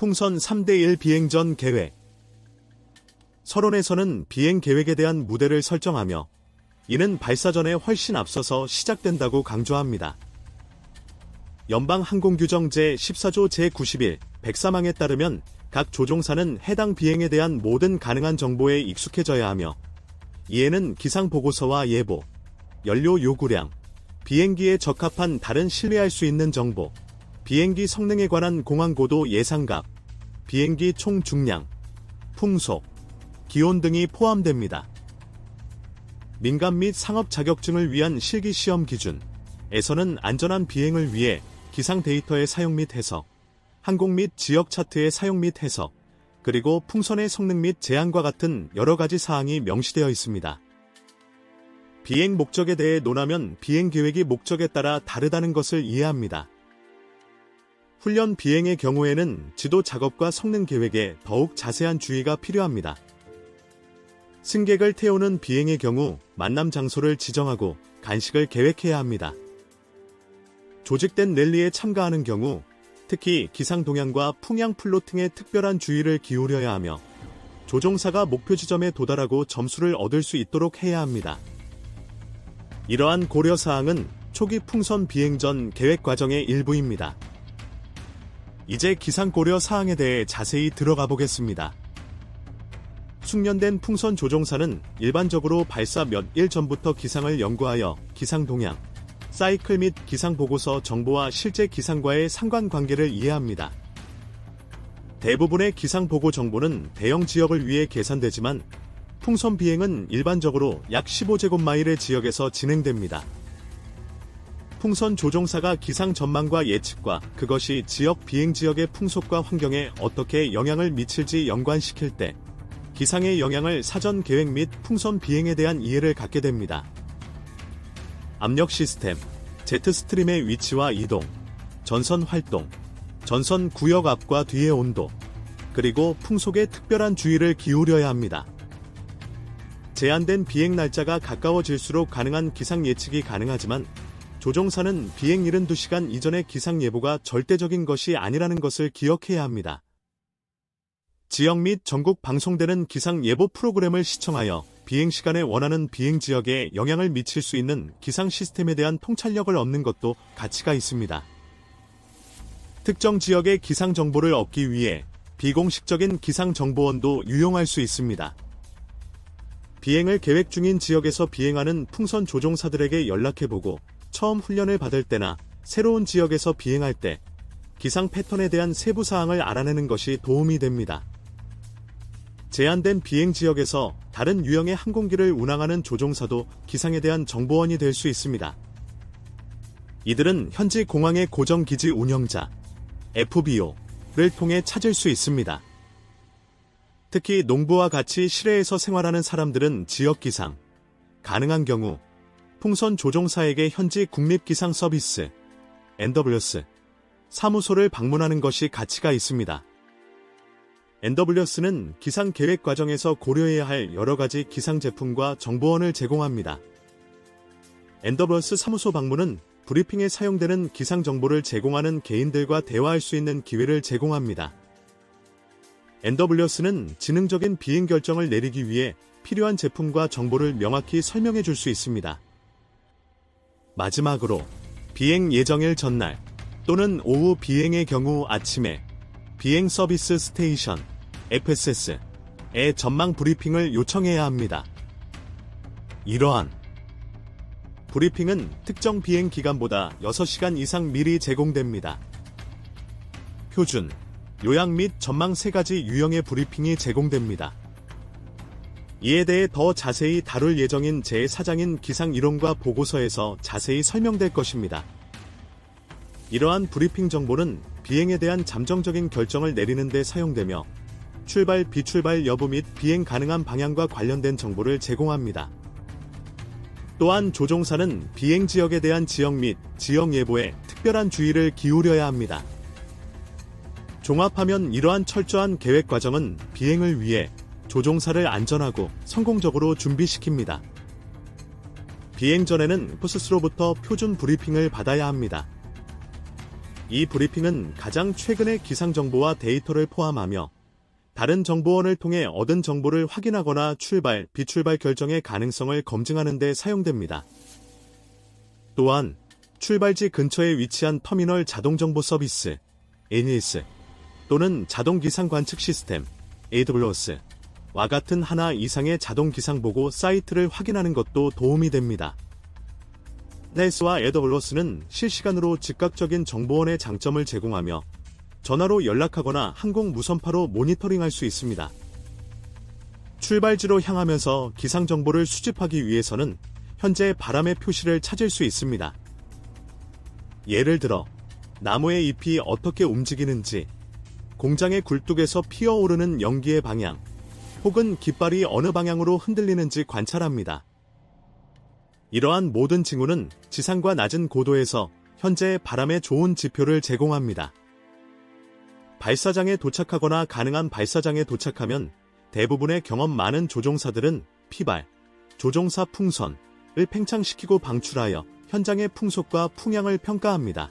풍선 3대1 비행 전 계획. 서론에서는 비행 계획에 대한 무대를 설정하며 이는 발사 전에 훨씬 앞서서 시작된다고 강조합니다. 연방항공규정 제14조 제91 103항에 따르면 각 조종사는 해당 비행에 대한 모든 가능한 정보에 익숙해져야 하며 이에는 기상보고서와 예보, 연료 요구량, 비행기에 적합한 다른 신뢰할 수 있는 정보, 비행기 성능에 관한 공항고도 예상값, 비행기 총 중량, 풍속, 기온 등이 포함됩니다. 민간 및 상업 자격증을 위한 실기시험 기준에서는 안전한 비행을 위해 기상 데이터의 사용 및 해석, 항공 및 지역 차트의 사용 및 해석, 그리고 풍선의 성능 및 제한과 같은 여러 가지 사항이 명시되어 있습니다. 비행 목적에 대해 논하면 비행 계획이 목적에 따라 다르다는 것을 이해합니다. 훈련 비행의 경우에는 지도 작업과 성능 계획에 더욱 자세한 주의가 필요합니다. 승객을 태우는 비행의 경우 만남 장소를 지정하고 간식을 계획해야 합니다. 조직된 랠리에 참가하는 경우 특히 기상 동향과 풍향 플로팅에 특별한 주의를 기울여야 하며 조종사가 목표 지점에 도달하고 점수를 얻을 수 있도록 해야 합니다. 이러한 고려사항은 초기 풍선 비행 전 계획 과정의 일부입니다. 이제 기상 고려 사항에 대해 자세히 들어가 보겠습니다. 숙련된 풍선 조종사는 일반적으로 발사 몇 일 전부터 기상을 연구하여 기상 동향, 사이클 및 기상 보고서 정보와 실제 기상과의 상관관계를 이해합니다. 대부분의 기상 보고 정보는 대형 지역을 위해 계산되지만 풍선 비행은 일반적으로 약 15제곱마일의 지역에서 진행됩니다. 풍선 조종사가 기상 전망과 예측과 그것이 지역 비행 지역의 풍속과 환경에 어떻게 영향을 미칠지 연관시킬 때 기상의 영향을 사전 계획 및 풍선 비행에 대한 이해를 갖게 됩니다. 압력 시스템, 제트스트림의 위치와 이동, 전선 활동, 전선 구역 앞과 뒤의 온도, 그리고 풍속에 특별한 주의를 기울여야 합니다. 제한된 비행 날짜가 가까워질수록 가능한 기상 예측이 가능하지만 조종사는 비행 72시간 이전의 기상 예보가 절대적인 것이 아니라는 것을 기억해야 합니다. 지역 및 전국 방송되는 기상 예보 프로그램을 시청하여 비행 시간에 원하는 비행 지역에 영향을 미칠 수 있는 기상 시스템에 대한 통찰력을 얻는 것도 가치가 있습니다. 특정 지역의 기상 정보를 얻기 위해 비공식적인 기상 정보원도 유용할 수 있습니다. 비행을 계획 중인 지역에서 비행하는 풍선 조종사들에게 연락해보고 처음 훈련을 받을 때나 새로운 지역에서 비행할 때 기상 패턴에 대한 세부 사항을 알아내는 것이 도움이 됩니다. 제한된 비행 지역에서 다른 유형의 항공기를 운항하는 조종사도 기상에 대한 정보원이 될 수 있습니다. 이들은 현지 공항의 고정기지 운영자, FBO를 통해 찾을 수 있습니다. 특히 농부와 같이 실외에서 생활하는 사람들은 지역 기상, 가능한 경우 풍선 조종사에게 현지 국립기상서비스, NWS, 사무소를 방문하는 것이 가치가 있습니다. NWS는 기상 계획 과정에서 고려해야 할 여러 가지 기상 제품과 정보원을 제공합니다. NWS 사무소 방문은 브리핑에 사용되는 기상 정보를 제공하는 개인들과 대화할 수 있는 기회를 제공합니다. NWS는 지능적인 비행 결정을 내리기 위해 필요한 제품과 정보를 명확히 설명해 줄 수 있습니다. 마지막으로 비행 예정일 전날 또는 오후 비행의 경우 아침에 비행 서비스 스테이션 FSS의 전망 브리핑을 요청해야 합니다. 이러한 브리핑은 특정 비행 기간보다 6시간 이상 미리 제공됩니다. 표준, 요약 및 전망 3가지 유형의 브리핑이 제공됩니다. 이에 대해 더 자세히 다룰 예정인 제4장인 기상이론과 보고서에서 자세히 설명될 것입니다. 이러한 브리핑 정보는 비행에 대한 잠정적인 결정을 내리는 데 사용되며 출발, 비출발 여부 및 비행 가능한 방향과 관련된 정보를 제공합니다. 또한 조종사는 비행 지역에 대한 지역 및 지역 예보에 특별한 주의를 기울여야 합니다. 종합하면 이러한 철저한 계획 과정은 비행을 위해 조종사를 안전하고 성공적으로 준비시킵니다. 비행 전에는 포스스로부터 표준 브리핑을 받아야 합니다. 이 브리핑은 가장 최근의 기상 정보와 데이터를 포함하며 다른 정보원을 통해 얻은 정보를 확인하거나 출발, 비출발 결정의 가능성을 검증하는 데 사용됩니다. 또한 출발지 근처에 위치한 터미널 자동정보 서비스, NES, 또는 자동 기상 관측 시스템, AWS와 같은 하나 이상의 자동 기상 보고 사이트를 확인하는 것도 도움이 됩니다. NES와 AWS는 실시간으로 즉각적인 정보원의 장점을 제공하며 전화로 연락하거나 항공 무선파로 모니터링할 수 있습니다. 출발지로 향하면서 기상 정보를 수집하기 위해서는 현재 바람의 표시를 찾을 수 있습니다. 예를 들어 나무의 잎이 어떻게 움직이는지, 공장의 굴뚝에서 피어오르는 연기의 방향, 혹은 깃발이 어느 방향으로 흔들리는지 관찰합니다. 이러한 모든 징후는 지상과 낮은 고도에서 현재의 바람의 좋은 지표를 제공합니다. 발사장에 도착하거나 가능한 발사장에 도착하면 대부분의 경험 많은 조종사들은 피발, 조종사 풍선을 팽창시키고 방출하여 현장의 풍속과 풍향을 평가합니다.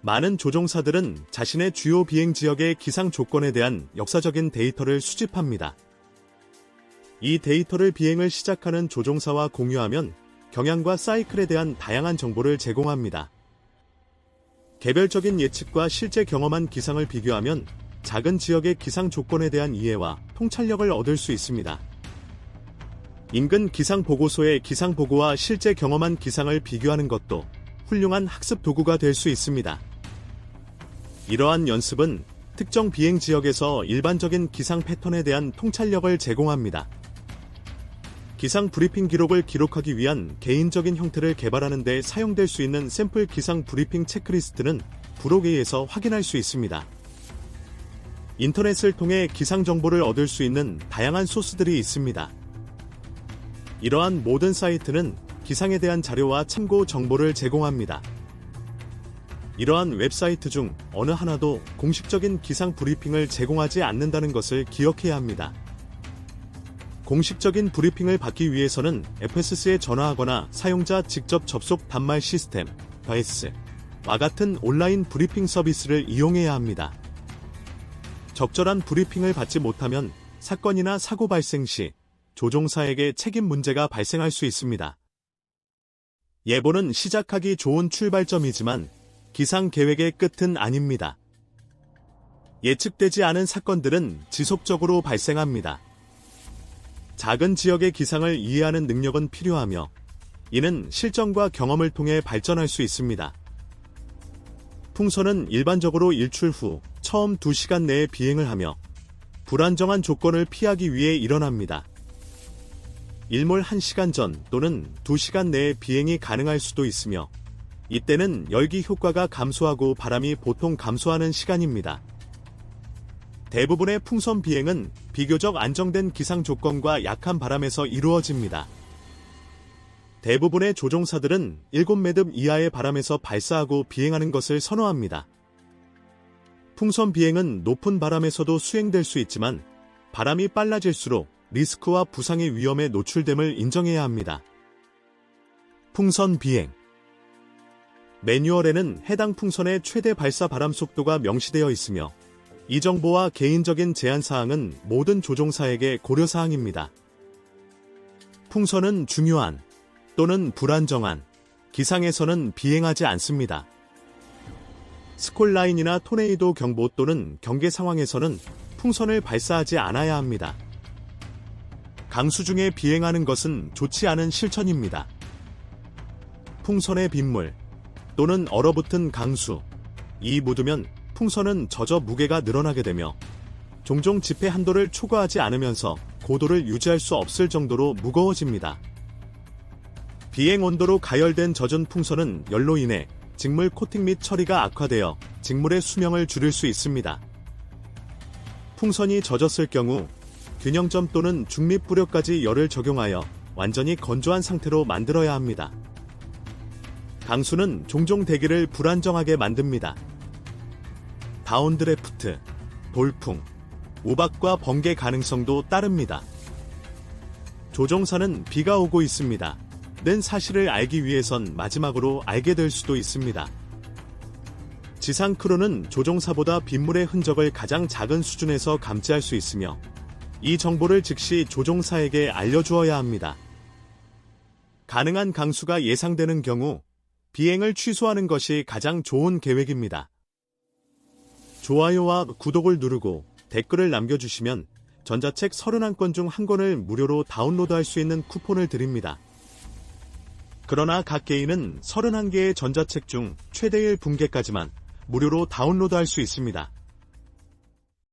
많은 조종사들은 자신의 주요 비행 지역의 기상 조건에 대한 역사적인 데이터를 수집합니다. 이 데이터를 비행을 시작하는 조종사와 공유하면 경향과 사이클에 대한 다양한 정보를 제공합니다. 개별적인 예측과 실제 경험한 기상을 비교하면 작은 지역의 기상 조건에 대한 이해와 통찰력을 얻을 수 있습니다. 인근 기상 보고소의 기상 보고와 실제 경험한 기상을 비교하는 것도 훌륭한 학습 도구가 될 수 있습니다. 이러한 연습은 특정 비행 지역에서 일반적인 기상 패턴에 대한 통찰력을 제공합니다. 기상 브리핑 기록을 기록하기 위한 개인적인 형태를 개발하는 데 사용될 수 있는 샘플 기상 브리핑 체크리스트는 브로그에서 확인할 수 있습니다. 인터넷을 통해 기상 정보를 얻을 수 있는 다양한 소스들이 있습니다. 이러한 모든 사이트는 기상에 대한 자료와 참고 정보를 제공합니다. 이러한 웹사이트 중 어느 하나도 공식적인 기상 브리핑을 제공하지 않는다는 것을 기억해야 합니다. 공식적인 브리핑을 받기 위해서는 FSS에 전화하거나 사용자 직접 접속 단말 시스템, VAS와 같은 온라인 브리핑 서비스를 이용해야 합니다. 적절한 브리핑을 받지 못하면 사건이나 사고 발생 시 조종사에게 책임 문제가 발생할 수 있습니다. 예보는 시작하기 좋은 출발점이지만 기상 계획의 끝은 아닙니다. 예측되지 않은 사건들은 지속적으로 발생합니다. 작은 지역의 기상을 이해하는 능력은 필요하며 이는 실전과 경험을 통해 발전할 수 있습니다. 풍선은 일반적으로 일출 후 처음 2시간 내에 비행을 하며 불안정한 조건을 피하기 위해 일어납니다. 일몰 1시간 전 또는 2시간 내에 비행이 가능할 수도 있으며 이때는 열기 효과가 감소하고 바람이 보통 감소하는 시간입니다. 대부분의 풍선 비행은 비교적 안정된 기상 조건과 약한 바람에서 이루어집니다. 대부분의 조종사들은 7매듭 이하의 바람에서 발사하고 비행하는 것을 선호합니다. 풍선 비행은 높은 바람에서도 수행될 수 있지만 바람이 빨라질수록 리스크와 부상의 위험에 노출됨을 인정해야 합니다. 풍선 비행 매뉴얼에는 해당 풍선의 최대 발사 바람 속도가 명시되어 있으며 이 정보와 개인적인 제한사항은 모든 조종사에게 고려사항입니다. 풍선은 중요한 또는 불안정한 기상에서는 비행하지 않습니다. 스콜라인이나 토네이도 경보 또는 경계 상황에서는 풍선을 발사하지 않아야 합니다. 강수 중에 비행하는 것은 좋지 않은 실천입니다. 풍선의 빗물 또는 얼어붙은 강수, 이 묻으면 풍선은 젖어 무게가 늘어나게 되며 종종 지폐 한도를 초과하지 않으면서 고도를 유지할 수 없을 정도로 무거워집니다. 비행 온도로 가열된 젖은 풍선은 열로 인해 직물 코팅 및 처리가 악화되어 직물의 수명을 줄일 수 있습니다. 풍선이 젖었을 경우 균형점 또는 중립부력까지 열을 적용하여 완전히 건조한 상태로 만들어야 합니다. 강수는 종종 대기를 불안정하게 만듭니다. 다운드래프트, 돌풍, 우박과 번개 가능성도 따릅니다. 조종사는 비가 오고 있습니다. 는 사실을 알기 위해선 마지막으로 알게 될 수도 있습니다. 지상 크루는 조종사보다 빗물의 흔적을 가장 작은 수준에서 감지할 수 있으며 이 정보를 즉시 조종사에게 알려주어야 합니다. 가능한 강수가 예상되는 경우 비행을 취소하는 것이 가장 좋은 계획입니다. 좋아요와 구독을 누르고 댓글을 남겨주시면 전자책 31권 중 한 권을 무료로 다운로드할 수 있는 쿠폰을 드립니다. 그러나 각 개인은 31개의 전자책 중 최대 1분개까지만 무료로 다운로드할 수 있습니다.